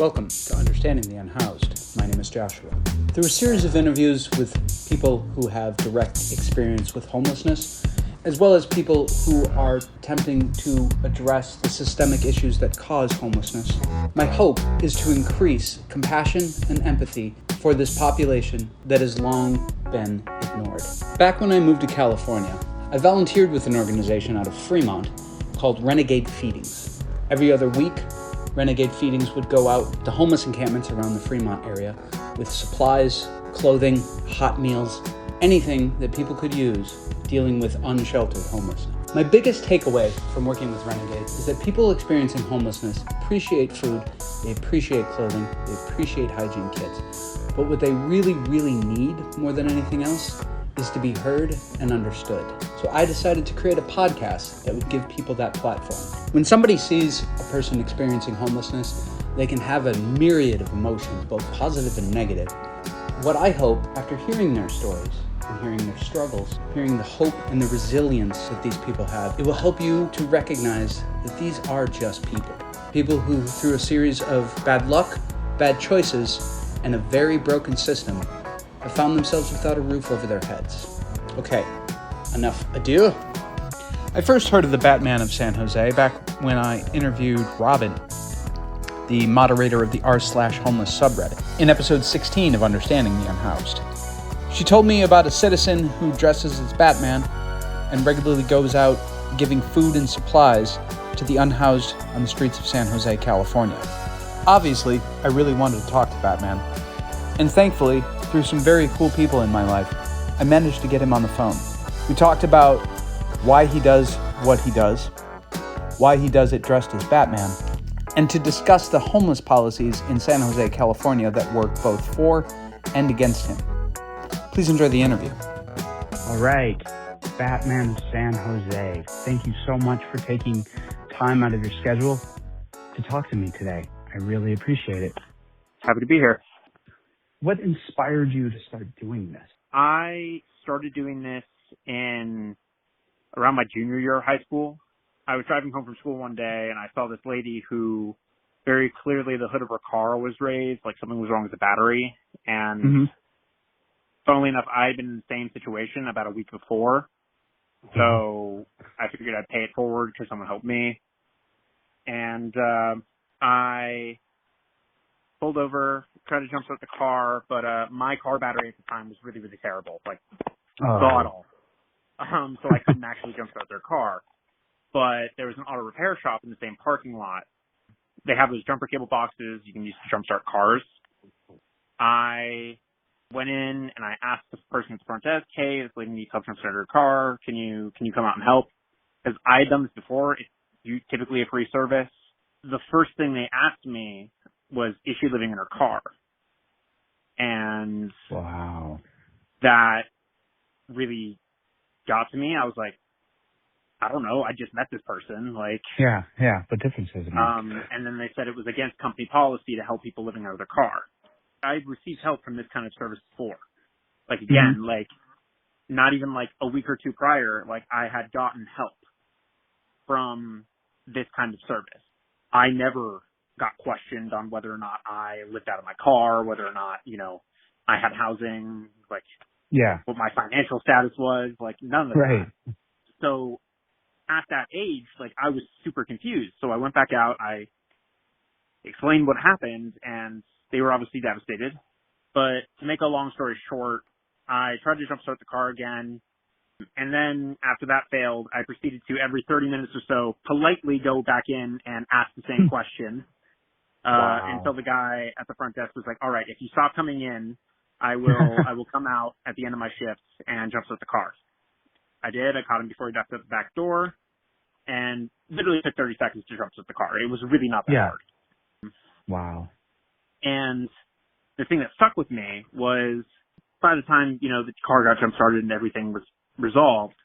Welcome to Understanding the Unhoused. My name is Joshua. Through a series of interviews with people who have direct experience with homelessness, as well as people who are attempting to address the systemic issues that cause homelessness, my hope is to increase compassion and empathy for this population that has long been ignored. Back when I moved to California, I volunteered with an organization out of Fremont called Renegade Feedings. Every other week, Renegade Feedings would go out to homeless encampments around the Fremont area with supplies, clothing, hot meals, anything that people could use dealing with unsheltered homelessness. My biggest takeaway from working with Renegade is that people experiencing homelessness appreciate food, they appreciate clothing, they appreciate hygiene kits. But what they really, really need more than anything else is to be heard and understood. So I decided to create a podcast that would give people that platform. When somebody sees a person experiencing homelessness, they can have a myriad of emotions, both positive and negative. What I hope, after hearing their stories and hearing their struggles, hearing the hope and the resilience that these people have, it will help you to recognize that these are just people. People who, through a series of bad luck, bad choices, and a very broken system, have found themselves without a roof over their heads. Okay, enough ado. I first heard of the Batman of San Jose back when I interviewed Robin, the moderator of the r/homeless subreddit, in episode 16 of Understanding the Unhoused. She told me about a citizen who dresses as Batman and regularly goes out giving food and supplies to the unhoused on the streets of San Jose, California. Obviously, I really wanted to talk to Batman, and thankfully, through some very cool people in my life, I managed to get him on the phone. We talked about why he does what he does, why he does it dressed as Batman, and to discuss the homeless policies in San Jose, California that work both for and against him. Please enjoy the interview. All right, Batman of San Jose, thank you so much for taking time out of your schedule to talk to me today. I really appreciate it. Happy to be here. What inspired you to start doing this? I started doing this around my junior year of high school. I was driving home from school one day and I saw this lady who very clearly the hood of her car was raised, like something was wrong with the battery. And funnily enough, I had been in the same situation about a week before. So I figured I'd pay it forward because someone helped me. And I pulled over, tried to jumpstart the car, but my car battery at the time was really, really terrible, like god-awful. So I couldn't actually jumpstart their car. But there was an auto repair shop in the same parking lot. They have those jumper cable boxes you can use to jumpstart cars. I went in and I asked the person at the front desk, "Hey, this lady needs help jumpstart her car. Can you come out and help?" Because I had done this before. It's typically a free service. The first thing they asked me was, is she living in her car? And wow, that really got to me. I was like, I don't know. I just met this person. Like, yeah, but differences. And then they said it was against company policy to help people living out of their car. I've received help from this kind of service before. Like, again, like, not even like a week or two prior, like, I had gotten help from this kind of service. I never got questioned on whether or not I lived out of my car, whether or not, I had housing, like, what my financial status was, like, none of that. So at that age, like, I was super confused. So I went back out, I explained what happened, and they were obviously devastated. But to make a long story short, I tried to jumpstart the car again. And then after that failed, I proceeded to every 30 minutes or so politely go back in and ask the same question. Until the guy at the front desk was like, "All right, if you stop coming in, I will come out at the end of my shifts and jumpstart the car." I did. I caught him before he ducked out the back door, and literally took 30 seconds to jumpstart the car. It was really not that hard. Wow. And the thing that stuck with me was by the time, the car got jump-started and everything was resolved,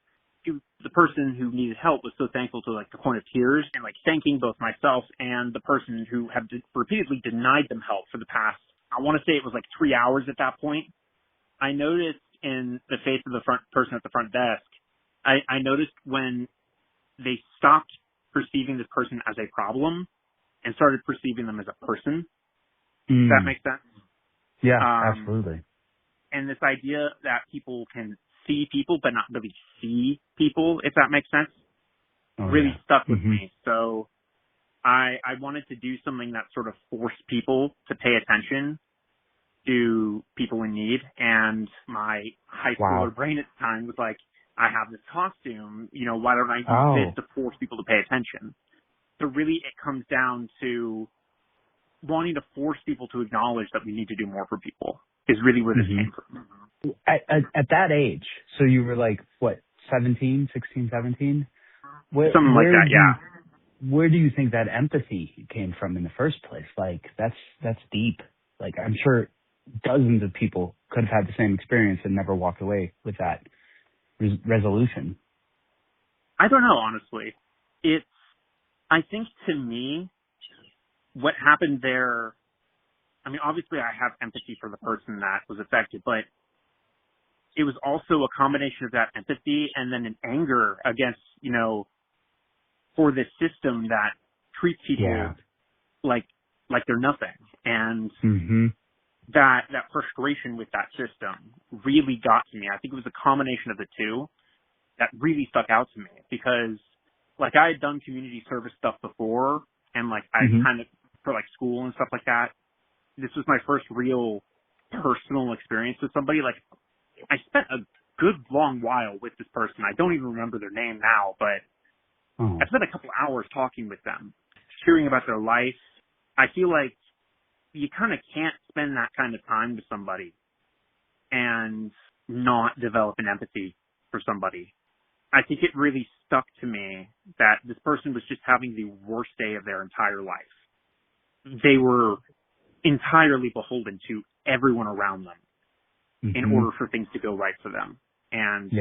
the person who needed help was so thankful to, like, the point of tears and, like, thanking both myself and the person who had repeatedly denied them help for the past, I want to say it was like 3 hours at that point. I noticed in the face of the person at the front desk, I noticed when they stopped perceiving this person as a problem and started perceiving them as a person, Does that make sense? Yeah, absolutely. And this idea that people can see people but not really see people, if that makes sense, really stuck with me. So I wanted to do something that sort of forced people to pay attention to people in need. And my high schooler brain at the time was like, I have this costume, why don't I use this to force people to pay attention? So really it comes down to wanting to force people to acknowledge that we need to do more for people is really where this came from. At that age, so you were like, what, 17, 16, 17? Something like that, yeah. Where do you think that empathy came from in the first place? Like, that's deep. Like, I'm sure dozens of people could have had the same experience and never walked away with that resolution. I don't know, honestly. I think to me, what happened there, I mean, obviously I have empathy for the person that was affected, but it was also a combination of that empathy and then an anger against, for this system that treats people like they're nothing. And that frustration with that system really got to me. I think it was a combination of the two that really stuck out to me because I had done community service stuff before and I kind of for school and stuff like that. This was my first real personal experience with somebody. I spent a good long while with this person. I don't even remember their name now, but I spent a couple hours talking with them, hearing about their life. I feel like you kind of can't spend that kind of time with somebody and not develop an empathy for somebody. I think it really stuck to me that this person was just having the worst day of their entire life. They were entirely beholden to everyone around them in order for things to go right for them. And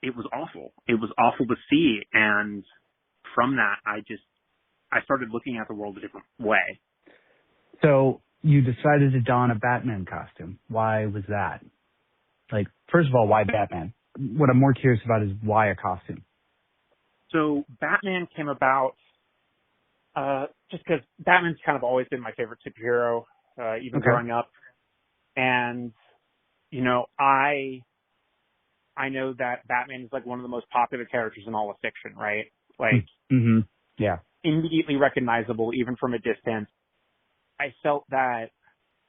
it was awful. It was awful to see. And from that, I started looking at the world a different way. So you decided to don a Batman costume. Why was that? First of all, why Batman? What I'm more curious about is why a costume? So Batman came about just because Batman's kind of always been my favorite superhero, even growing up. And, I know that Batman is one of the most popular characters in all of fiction, right? Immediately recognizable even from a distance. I felt that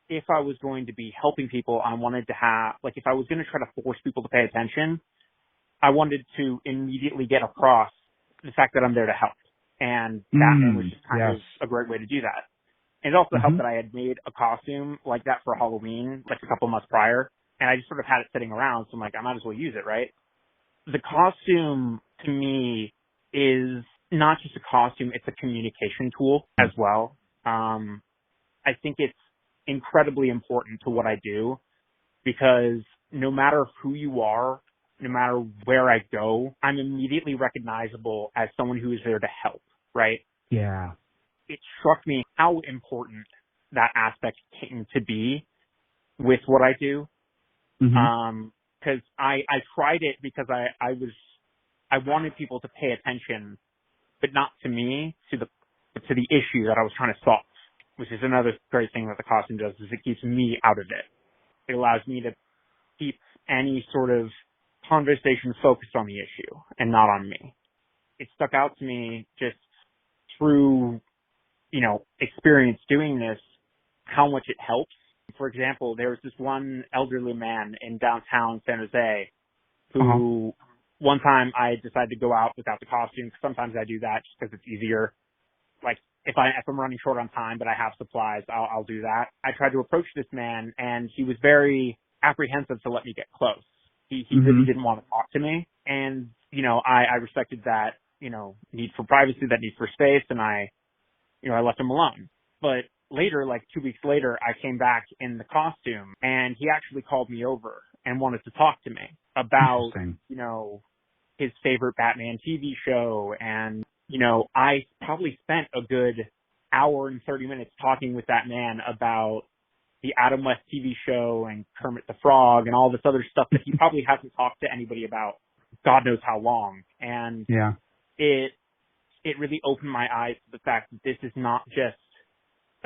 if I was going to be helping people, I wanted to have, if I was going to try to force people to pay attention, I wanted to immediately get across the fact that I'm there to help. And Batman was just kind of a great way to do that. And it also helped that I had made a costume like that for Halloween, a couple months prior. And I just sort of had it sitting around. So I'm I might as well use it, right? The costume to me is not just a costume. It's a communication tool as well. I think it's incredibly important to what I do because no matter who you are, no matter where I go, I'm immediately recognizable as someone who is there to help, right? Yeah. It struck me how important that aspect came to be with what I do. Cause I tried it because I wanted people to pay attention, but not to me, to the issue that I was trying to solve, which is another great thing that the costume does is it keeps me out of it. It allows me to keep any sort of conversation focused on the issue and not on me. It stuck out to me just through, experience doing this, how much it helps. For example, there was this one elderly man in downtown San Jose who one time I decided to go out without the costume. Sometimes I do that just because it's easier. If I'm running short on time, but I have supplies, I'll do that. I tried to approach this man and he was very apprehensive to let me get close. He really didn't want to talk to me. And, I respected that, need for privacy, that need for space. And I left him alone. But later, 2 weeks later, I came back in the costume and he actually called me over and wanted to talk to me about, his favorite Batman TV show. And, I probably spent a good hour and 30 minutes talking with that man about the Adam West TV show and Kermit the Frog and all this other stuff that he probably hasn't talked to anybody about God knows how long. And it really opened my eyes to the fact that this is not just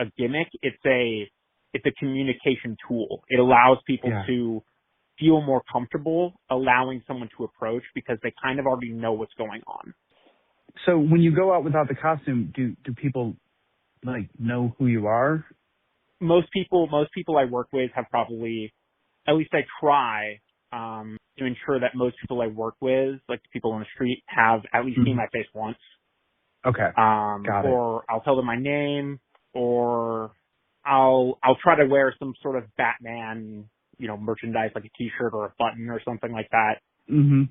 a gimmick. It's a communication tool. It allows people to feel more comfortable allowing someone to approach because they kind of already know what's going on. So when you go out without the costume, do people like know who you are? Most people I work with have probably, at least I try, to ensure that most people I work with, like the people on the street, have at least seen my face once. Okay. Got it. Or I'll tell them my name, or I'll try to wear some sort of Batman, merchandise like a t-shirt or a button or something like that.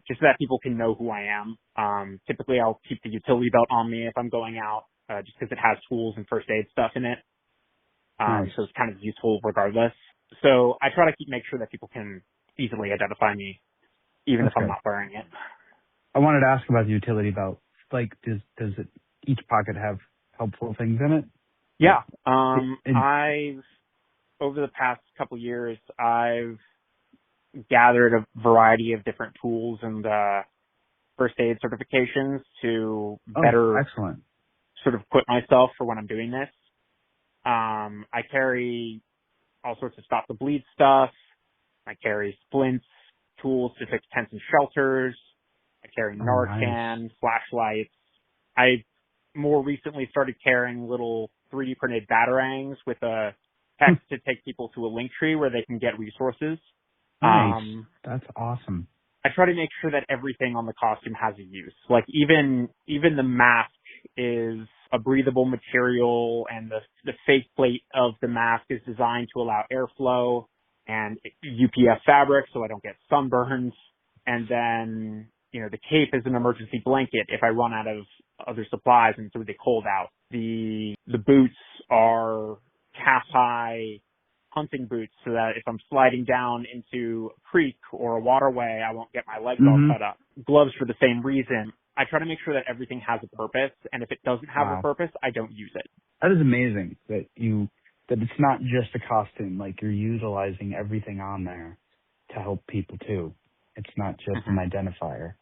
Just so that people can know who I am. Typically I'll keep the utility belt on me if I'm going out, just because it has tools and first aid stuff in it. Nice. So it's kind of useful regardless. So I try to make sure that people can easily identify me, even if I'm not wearing it. I wanted to ask about the utility belt. Like, does it, each pocket have helpful things in it? Yeah. Over the past couple years, I've gathered a variety of different tools and first aid certifications to better excellent. sort of equip myself for when I'm doing this. I carry all sorts of stop the bleed stuff. I carry splints, tools to fix tents and shelters. I carry Narcan, flashlights. I more recently started carrying little 3D printed batarangs with a text to take people to a link tree where they can get resources. Nice. That's awesome. I try to make sure that everything on the costume has a use. Like even the mask is a breathable material, and the face plate of the mask is designed to allow airflow and UPF fabric so I don't get sunburns. And then, the cape is an emergency blanket if I run out of other supplies and it's really cold out. The boots are calf high hunting boots so that if I'm sliding down into a creek or a waterway, I won't get my legs all cut up. Gloves for the same reason. I try to make sure that everything has a purpose, and if it doesn't have a purpose, I don't use it. That is amazing that it's not just a costume, like you're utilizing everything on there to help people too. It's not just an identifier.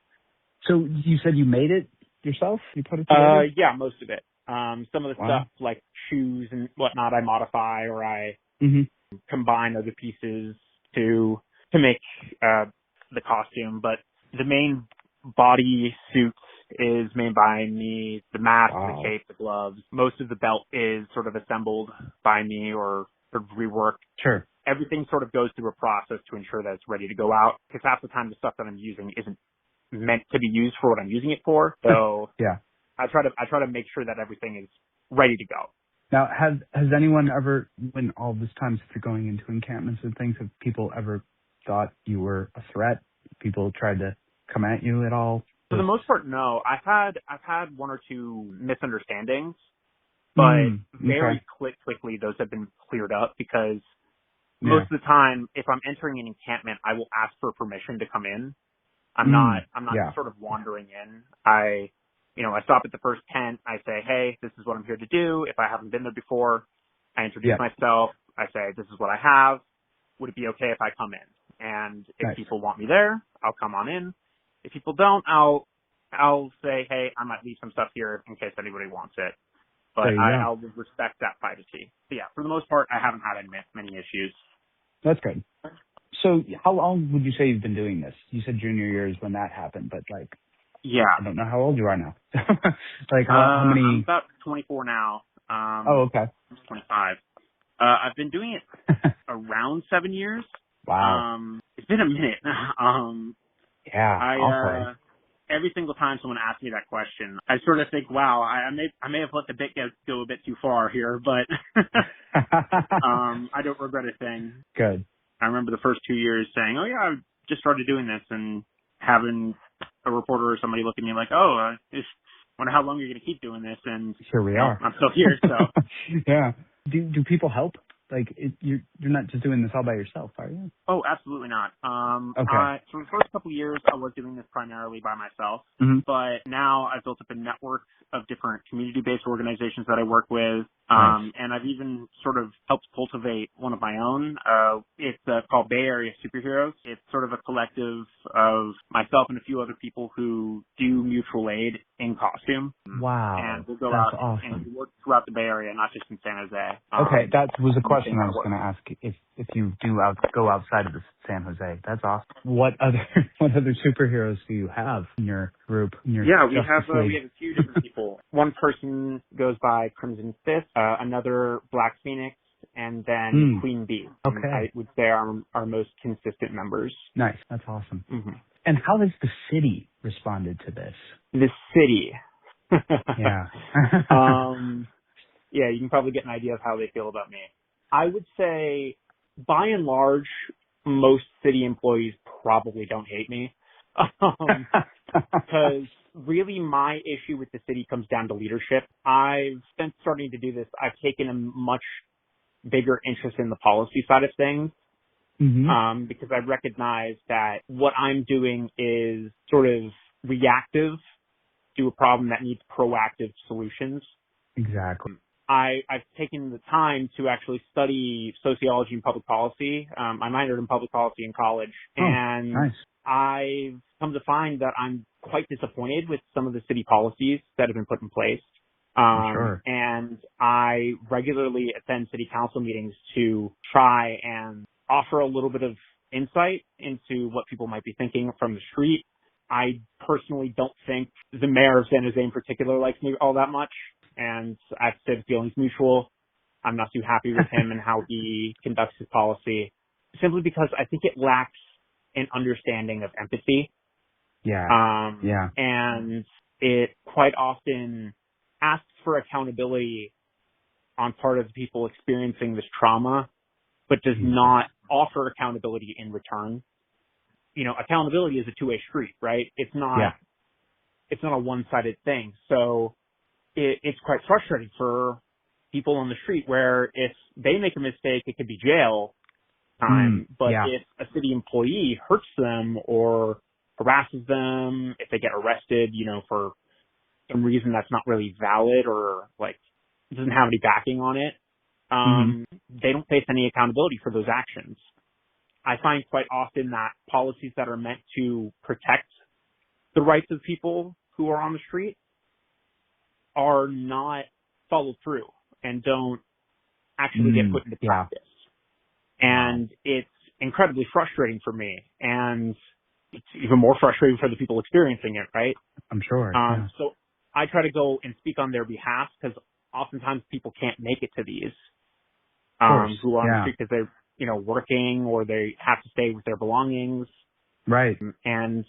So you said you made it yourself? You put it together? Yeah, most of it. Some of the stuff like shoes and whatnot I modify, or I combine other pieces to make the costume, but the main body suit is made by me. The mask, the cape, the gloves. Most of the belt is sort of assembled by me or reworked. Sure. Everything sort of goes through a process to ensure that it's ready to go out, because half the time the stuff that I'm using isn't meant to be used for what I'm using it for. So I try to make sure that everything is ready to go. Now, has anyone ever, when all this time since you're going into encampments and things, have people ever thought you were a threat? People tried to come at you at all? For the most part, no. I've had one or two misunderstandings, but very quickly those have been cleared up, because most of the time, if I'm entering an encampment, I will ask for permission to come in. I'm not sort of wandering in. I stop at the first tent. I say, hey, this is what I'm here to do. If I haven't been there before, I introduce myself. I say, this is what I have. Would it be okay if I come in? And if people want me there, I'll come on in. If people don't, I'll say, hey, I might leave some stuff here in case anybody wants it. But I'll respect that privacy. But yeah, for the most part, I haven't had many issues. That's good. So how long would you say you've been doing this? You said junior year is when that happened, but I don't know how old you are now. How many? I'm about 24 now. Okay. I'm 25. I've been doing it around 7 years. Wow. It's been a minute. I every single time someone asks me that question, I sort of think, wow, I may have let the bit go a bit too far here, but I don't regret a thing. Good. I remember the first 2 years saying, oh yeah, I just started doing this, and having a reporter or somebody look at me like, oh, I wonder how long you're going to keep doing this, and here we are. I'm still here, so. Yeah. Do people help? You're not just doing this all by yourself, are you? Oh, absolutely not. Okay. For the first couple of years, I was doing this primarily by myself, but now I've built up a network of different community-based organizations that I work with. Nice. And I've even sort of helped cultivate one of my own. It's called Bay Area Superheroes. It's sort of a collective of myself and a few other people who do mutual aid in costume. Wow. And we'll go That's out awesome. and work throughout the Bay Area, not just in San Jose. Okay, that was a question I was going to ask. If you do go outside of the San Jose, that's awesome. What other superheroes do you have in your group? In your We Justice have League? a few different people. One person goes by Crimson Fist, another Black Phoenix, and then Queen Bee. Okay. I would say our most consistent members. Nice. That's awesome. Mm-hmm. And how has the city responded to this? The city. Yeah. Yeah, you can probably get an idea of how they feel about me. I would say, by and large, most city employees probably don't hate me. Because really my issue with the city comes down to leadership. Since starting to do this, I've taken a much bigger interest in the policy side of things. Mm-hmm. Because I recognize that what I'm doing is sort of reactive to a problem that needs proactive solutions. Exactly. I've taken the time to actually study sociology and public policy. I minored in public policy in college, and nice. I've come to find that I'm quite disappointed with some of the city policies that have been put in place. Sure. And I regularly attend city council meetings to try and offer a little bit of insight into what people might be thinking from the street. I personally don't think the mayor of San Jose in particular likes me all that much, and I've said feelings mutual. I'm not too happy with him and how he conducts his policy, simply because I think it lacks an understanding of empathy. Yeah. And it quite often asks for accountability on part of the people experiencing this trauma, but does not offer accountability in return. You know, accountability is a two-way street, right? It's not a one-sided thing. So it's quite frustrating for people on the street where if they make a mistake, it could be jail time. But if a city employee hurts them or harasses them, if they get arrested, you know, for some reason that's not really valid or like doesn't have any backing on it, they don't face any accountability for those actions. I find quite often that policies that are meant to protect the rights of people who are on the street are not followed through and don't actually get put into practice. And it's incredibly frustrating for me, and it's even more frustrating for the people experiencing it, right? I'm sure. So I try to go and speak on their behalf because oftentimes people can't make it to these who are on the street because they're, you know, working or they have to stay with their belongings. Right. And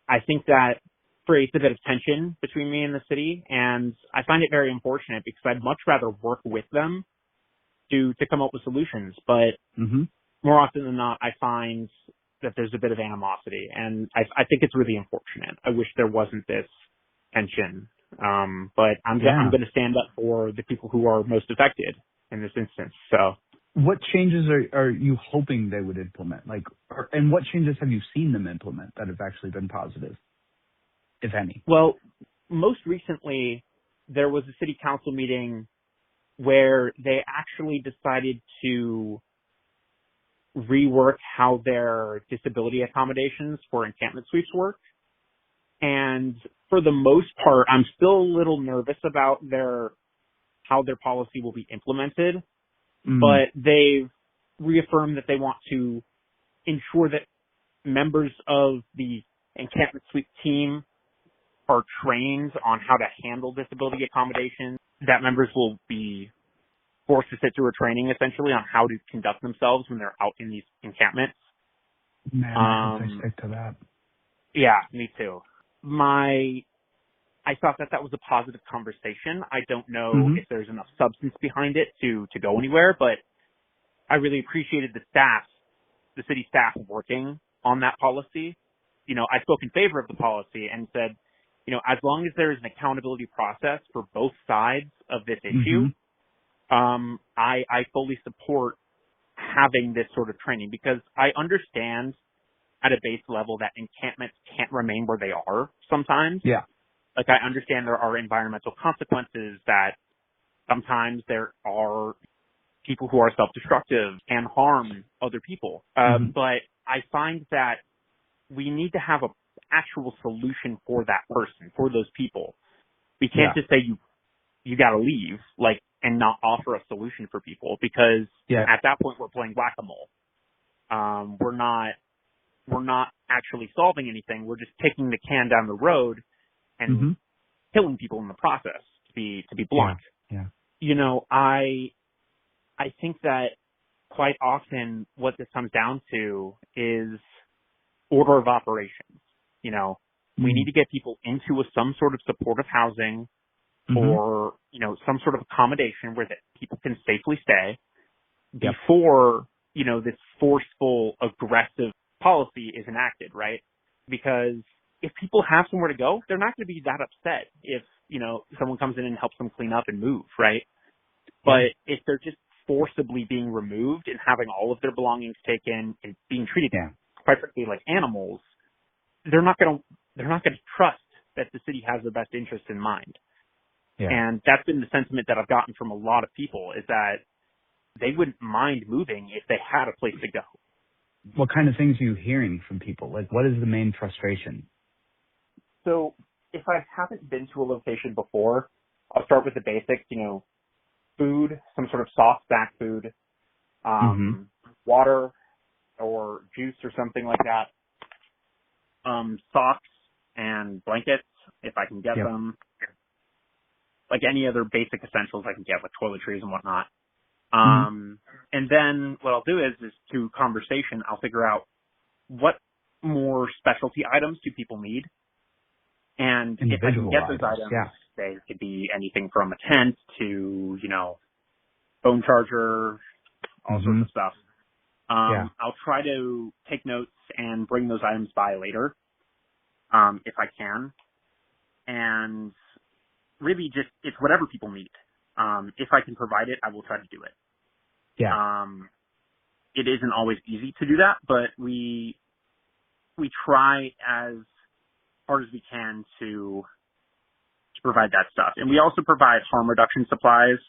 I think that creates a bit of tension between me and the city, and I find it very unfortunate because I'd much rather work with them to come up with solutions. But more often than not, I find that there's a bit of animosity, and I think it's really unfortunate. I wish there wasn't this tension. But I'm going to stand up for the people who are most affected in this instance. So what changes are you hoping they would implement? And what changes have you seen them implement that have actually been positive, if any? Well, most recently, there was a city council meeting where they actually decided to rework how their disability accommodations for encampment sweeps work. And for the most part, I'm still a little nervous about how their policy will be implemented, but they've reaffirmed that they want to ensure that members of the encampment sweep team are trained on how to handle disability accommodations, that members will be forced to sit through a training essentially on how to conduct themselves when they're out in these encampments. Man, I hope they stick to that. Yeah, me too. I thought that was a positive conversation. I don't know if there's enough substance behind it to go anywhere, but I really appreciated the city staff working on that policy. You know, I spoke in favor of the policy and said, you know, as long as there is an accountability process for both sides of this issue, I fully support having this sort of training, because I understand at a base level that encampments can't remain where they are sometimes. Yeah. Like, I understand there are environmental consequences that Sometimes there are people who are self-destructive and harm other people. But I find that we need to have an actual solution for that person, for those people. We can't just say you got to leave, like, and not offer a solution for people, because at that point we're playing whack-a-mole. We're not actually solving anything. We're just kicking the can down the road and killing people in the process, to be blunt. Yeah. You know, I think that quite often what this comes down to is order of operations. You know, we need to get people into some sort of supportive housing or, you know, some sort of accommodation where that people can safely stay before, you know, this forceful, aggressive policy is enacted, right? Because if people have somewhere to go, they're not going to be that upset if, you know, someone comes in and helps them clean up and move, right? But if they're just forcibly being removed and having all of their belongings taken and being treated quite frankly like animals, they're not going to trust that the city has their best interest in mind. And that's been the sentiment that I've gotten from a lot of people, is that they wouldn't mind moving if they had a place to go. What kind of things are you hearing from people? Like, what is the main frustration? So if I haven't been to a location before, I'll start with the basics, you know, food, some sort of soft snack food, water or juice or something like that, socks and blankets, if I can get them, like any other basic essentials I can get, like toiletries and whatnot. And then what I'll do is through conversation, I'll figure out what more specialty items do people need. And if I can get those items, they could be anything from a tent to, you know, phone charger, all sorts of stuff. I'll try to take notes and bring those items by later, if I can. And really just, it's whatever people need. If I can provide it, I will try to do it. It isn't always easy to do that, but we try as hard as we can to provide that stuff. And we also provide harm reduction supplies.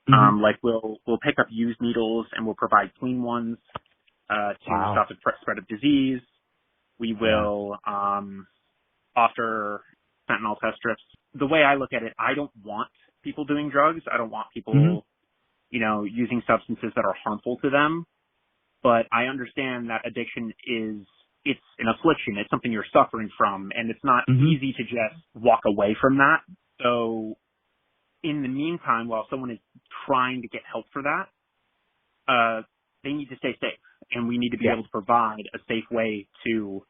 Like we'll pick up used needles and we'll provide clean ones, to stop the spread of disease. We will, offer fentanyl test strips. The way I look at it, I don't want people doing drugs. I don't want people, you know, using substances that are harmful to them. But I understand that addiction it's an affliction. It's something you're suffering from, and it's not easy to just walk away from that. So in the meantime, while someone is trying to get help for that, they need to stay safe, and we need to be able to provide a safe way to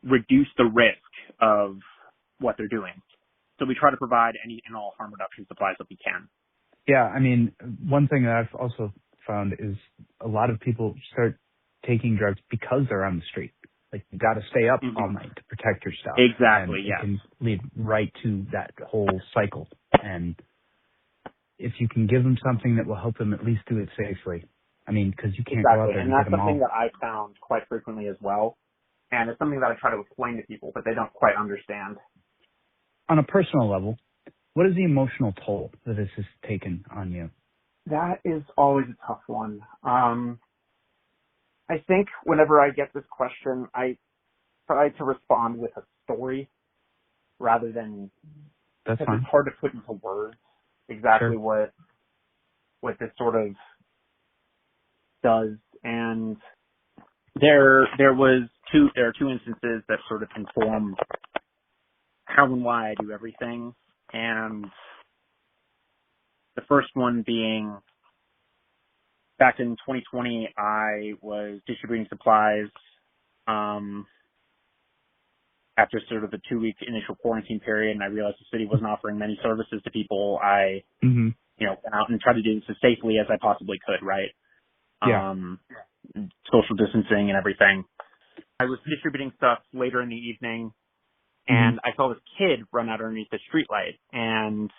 reduce the risk of what they're doing. So we try to provide any and all harm reduction supplies that we can. Yeah, I mean, one thing that I've also found is a lot of people start taking drugs because they're on the street. Like, you got to stay up all night to protect yourself. Exactly, yes. It can lead right to that whole cycle. And if you can give them something that will help them at least do it safely. I mean, because you can't go out there and get them all. And that's something that I've found quite frequently as well. And it's something that I try to explain to people, but they don't quite understand. On a personal level, what is the emotional toll that this has taken on you? That is always a tough one. I think whenever I get this question, I try to respond with a story rather than, That's fine. It's hard to put into words exactly what this sort of does. And there are two instances that sort of inform how and why I do everything. And the first one being, back in 2020, I was distributing supplies after sort of a 2-week initial quarantine period, and I realized the city wasn't offering many services to people. I, you know, went out and tried to do this as safely as I possibly could, right? Social distancing and everything. I was distributing stuff later in the evening, and I saw this kid run out underneath the streetlight, and,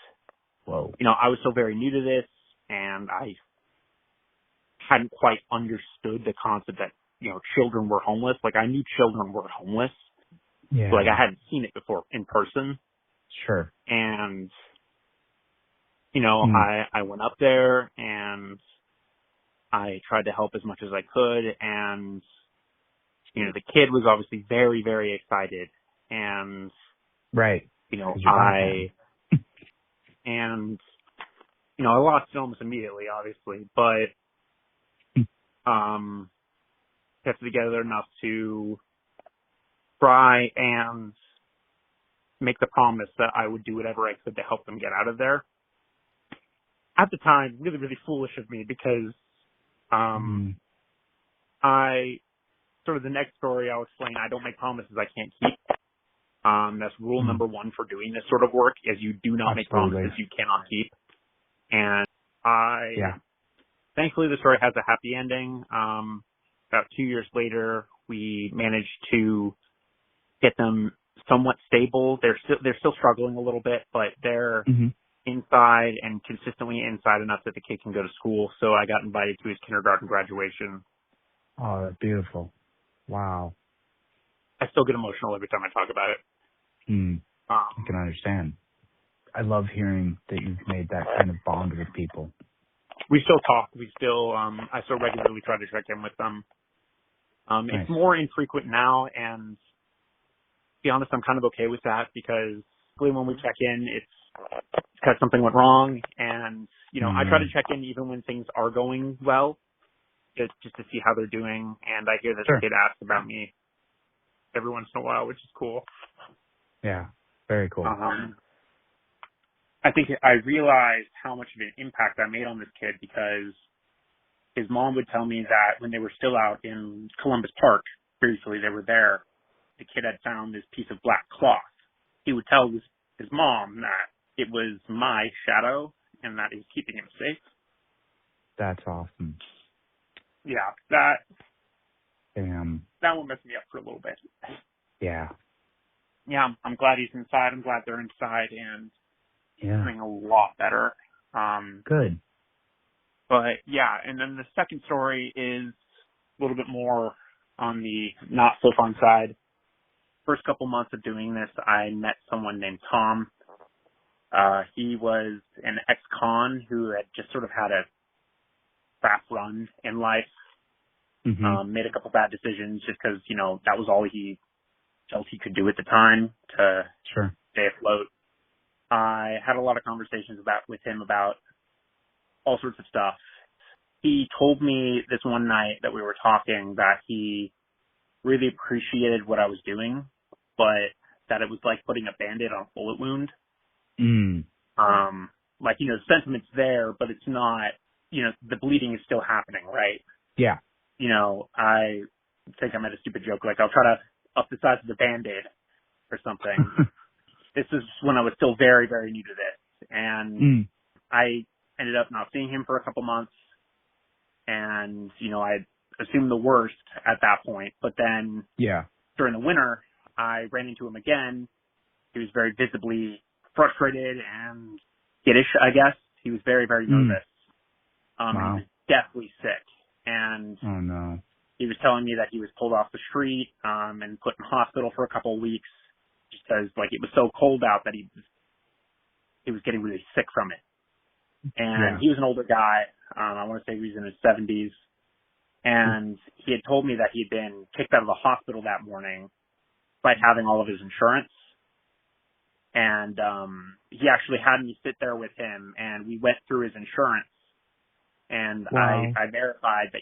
you know, I was still very new to this, and I hadn't quite understood the concept that, you know, children were homeless. Like, I knew children were homeless. Yeah. But, like, I hadn't seen it before in person. Sure. And I went up there and I tried to help as much as I could, and the kid was obviously very, very excited, and Right. I lost it almost immediately, obviously, but kept together enough to try and make the promise that I would do whatever I could to help them get out of there. At the time, really, really foolish of me, because the next story I'll explain, I don't make promises I can't keep. That's rule number one for doing this sort of work, is you do not make promises you cannot keep. And thankfully the story has a happy ending. About 2 years later, we managed to get them somewhat stable. They're still struggling a little bit, but they're inside and consistently inside enough that the kid can go to school. So I got invited to his kindergarten graduation. Oh, that's beautiful. Wow. I still get emotional every time I talk about it. I can understand. I love hearing that you've made that kind of bond with people. We still talk. I still regularly try to check in with them. Nice. It's more infrequent now, and to be honest, I'm kind of okay with that, because when we check in, it's because something went wrong, and I try to check in even when things are going well, just to see how they're doing. And I hear that the kid asks about me every once in a while, which is cool. Yeah, very cool. I think I realized how much of an impact I made on this kid, because his mom would tell me that when they were still out in Columbus Park, briefly, they were there, the kid had found this piece of black cloth. He would tell his mom that it was my shadow and that he was keeping him safe. That's awesome. Yeah, that one messed me up for a little bit. Yeah. Yeah, I'm glad he's inside. I'm glad they're inside, and doing a lot better. Good. But yeah, and then the second story is a little bit more on the not so fun side. First couple months of doing this, I met someone named Tom. He was an ex-con who had just sort of had a fast run in life. Made a couple bad decisions just because, that was all he felt he could do at the time to stay afloat. I had a lot of conversations with him about all sorts of stuff. He told me this one night that we were talking that he really appreciated what I was doing, but that it was like putting a Band-Aid on a bullet wound. The sentiment's there, but it's not, the bleeding is still happening, right? Yeah. I think I made a stupid joke, like I'll try to up the size of the Band-Aid or something. This is when I was still very, very new to this. And I ended up not seeing him for a couple months. And, I assumed the worst at that point. But then during the winter, I ran into him again. He was very visibly frustrated and skittish, I guess. He was very, very nervous. He was deathly sick. And he was telling me that he was pulled off the street and put in hospital for a couple of weeks just because, it was so cold out that he was getting really sick from it. And he was an older guy. I want to say he was in his 70s. And he had told me that he had been kicked out of the hospital that morning despite having all of his insurance. And he actually had me sit there with him, and we went through his insurance. And I verified that,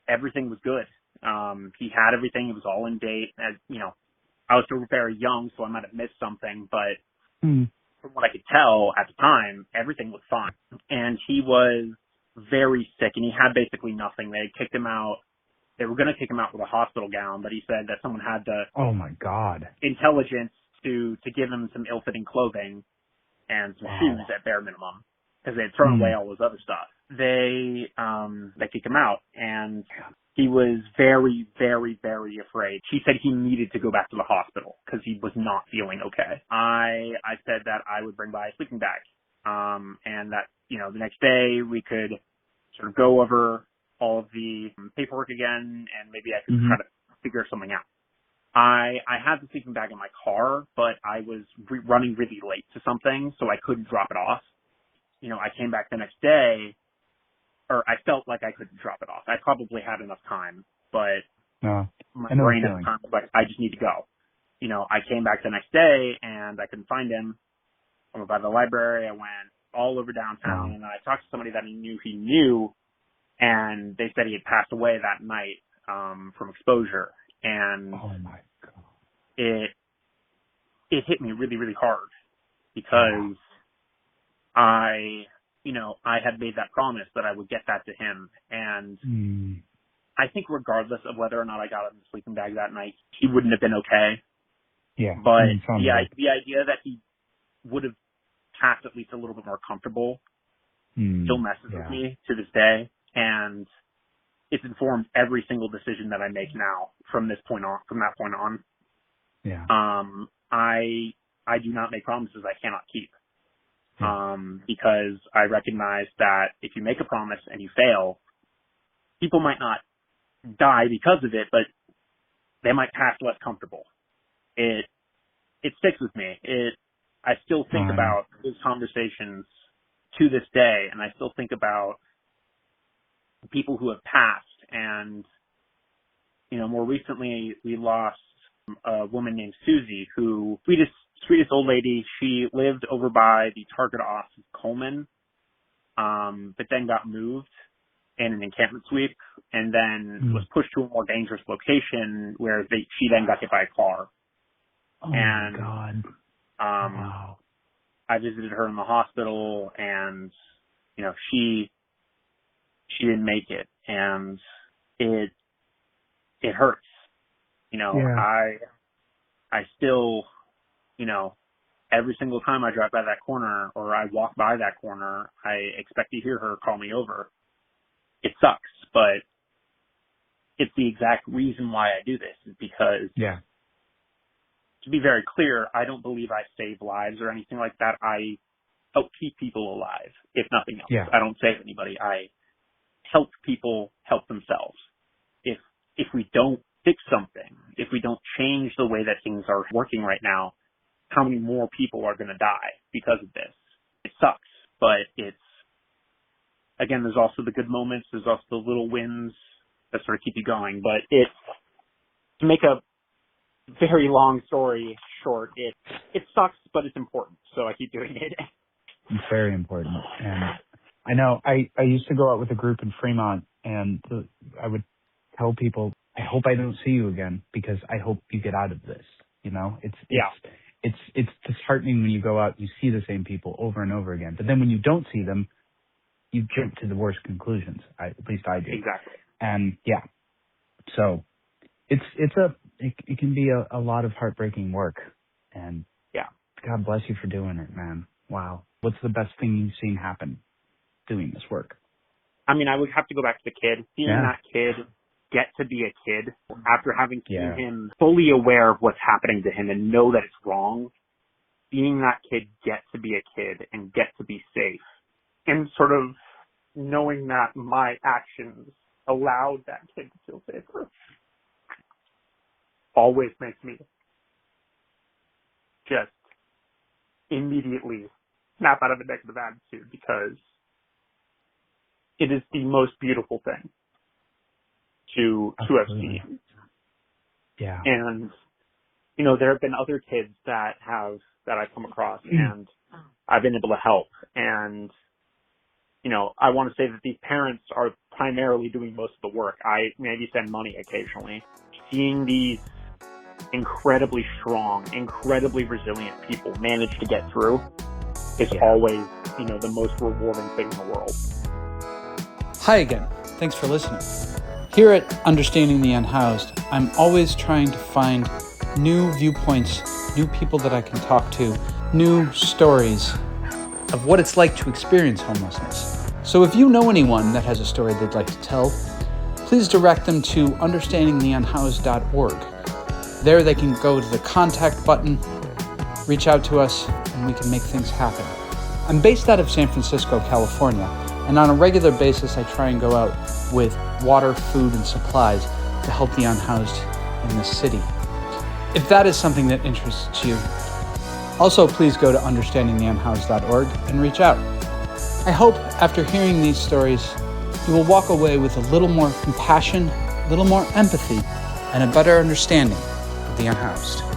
everything was good. He had everything. It was all in date. As I was still very young, so I might have missed something, but from what I could tell at the time, everything was fine. And he was very sick, and he had basically nothing. They had kicked him out. They were going to kick him out with a hospital gown, but he said that someone had the intelligence to give him some ill-fitting clothing and some shoes at bare minimum, because they had thrown away all his other stuff. They kicked him out, and he was very, very, very afraid. He said he needed to go back to the hospital because he was not feeling okay. I said that I would bring by a sleeping bag, and that, the next day we could sort of go over all of the paperwork again, and maybe I could try to figure something out. I had the sleeping bag in my car, but I was running really late to something, so I couldn't drop it off. I came back the next day, or I felt like I couldn't drop it off. I probably had enough time, but my brain at the time was like, I just need to go. I came back the next day and I couldn't find him. I went by the library. I went all over downtown, and I talked to somebody that he knew, and they said he had passed away that night from exposure. And oh my God, it hit me really, really hard because I had made that promise that I would get that to him, and I think regardless of whether or not I got him the sleeping bag that night, he wouldn't have been okay. Yeah, but the idea that he would have passed at least a little bit more comfortable still messes with me to this day, and it's informed every single decision that I make now from that point on. Yeah. I do not make promises I cannot keep. Because I recognize that if you make a promise and you fail, people might not die because of it, but they might pass less comfortable. It sticks with me. I still think about those conversations to this day, and I still think about people who have passed. And, more recently we lost a woman named Susie, who, sweetest old lady. She lived over by the Target office of Coleman, but then got moved in an encampment sweep, and then was pushed to a more dangerous location where she then got hit by a car. Oh my God. Wow. I visited her in the hospital, and she didn't make it, and it hurts. I still, every single time I drive by that corner or I walk by that corner, I expect to hear her call me over. It sucks, but it's the exact reason why I do this, is because, to be very clear, I don't believe I save lives or anything like that. I help keep people alive, if nothing else. Yeah. I don't save anybody. I help people help themselves. If we don't fix something, if we don't change the way that things are working right now, how many more people are going to die because of this? It sucks, but again, there's also the good moments. There's also the little wins that sort of keep you going. But to make a very long story short, it sucks, but it's important. So I keep doing it. It's very important. And I know I used to go out with a group in Fremont, and I would tell people, I hope I don't see you again, because I hope you get out of this. It's disheartening when you go out, you see the same people over and over again. But then when you don't see them, you jump to the worst conclusions. At least I do. Exactly. And so it can be a lot of heartbreaking work. And God bless you for doing it, man. Wow. What's the best thing you've seen happen doing this work? I mean, I would have to go back to the kid. Seeing that kid get to be a kid after having seen him fully aware of what's happening to him and know that it's wrong. Seeing that kid get to be a kid and get to be safe, and sort of knowing that my actions allowed that kid to feel safer, always makes me just immediately snap out of a negative attitude, because it is the most beautiful thing to have seen. Yeah. And, there have been other kids that I've come across and I've been able to help. And, I want to say that these parents are primarily doing most of the work. I maybe send money occasionally. Seeing these incredibly strong, incredibly resilient people manage to get through is always, the most rewarding thing in the world. Hi again. Thanks for listening. Here at Understanding the Unhoused, I'm always trying to find new viewpoints, new people that I can talk to, new stories of what it's like to experience homelessness. So if you know anyone that has a story they'd like to tell, please direct them to understandingtheunhoused.org. There they can go to the contact button, reach out to us, and we can make things happen. I'm based out of San Francisco, California, and on a regular basis I try and go out with water, food, and supplies to help the unhoused in this city. If that is something that interests you, also please go to understandingtheunhoused.org and reach out. I hope after hearing these stories, you will walk away with a little more compassion, a little more empathy, and a better understanding of the unhoused.